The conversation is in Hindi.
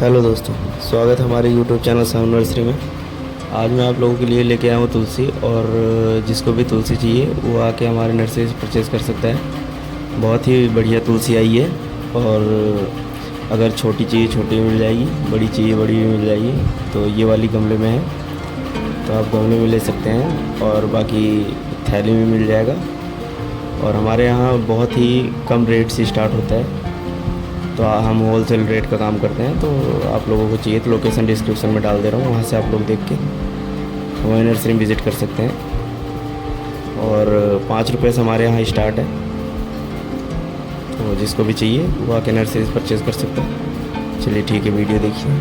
हेलो दोस्तों, स्वागत है हमारे यूट्यूब चैनल शानू नर्सरी में। आज मैं आप लोगों के लिए लेके आया हूँ तुलसी, और जिसको भी तुलसी चाहिए वो आके हमारे नर्सरी से परचेज़ कर सकता है। बहुत ही बढ़िया तुलसी आई है, और अगर छोटी चाहिए छोटी भी मिल जाएगी, बड़ी चाहिए बड़ी भी मिल जाएगी। तो ये वाली गमले में है, तो आप गमले में ले सकते हैं, और बाकी थैली में मिल जाएगा। और हमारे यहाँ बहुत ही कम रेट से स्टार्ट होता है, तो हम होलसेल रेट का काम करते हैं। तो आप लोगों को चाहिए तो लोकेशन डिस्क्रिप्शन में डाल दे रहा हूँ, वहाँ से आप लोग देख के हमारी नर्सरी में विज़िट कर सकते हैं। और 5 रुपये से हमारे यहाँ स्टार्ट है, तो जिसको भी चाहिए वो आके नर्सरी से परचेज़ कर सकता है। चलिए ठीक है, वीडियो देखिए।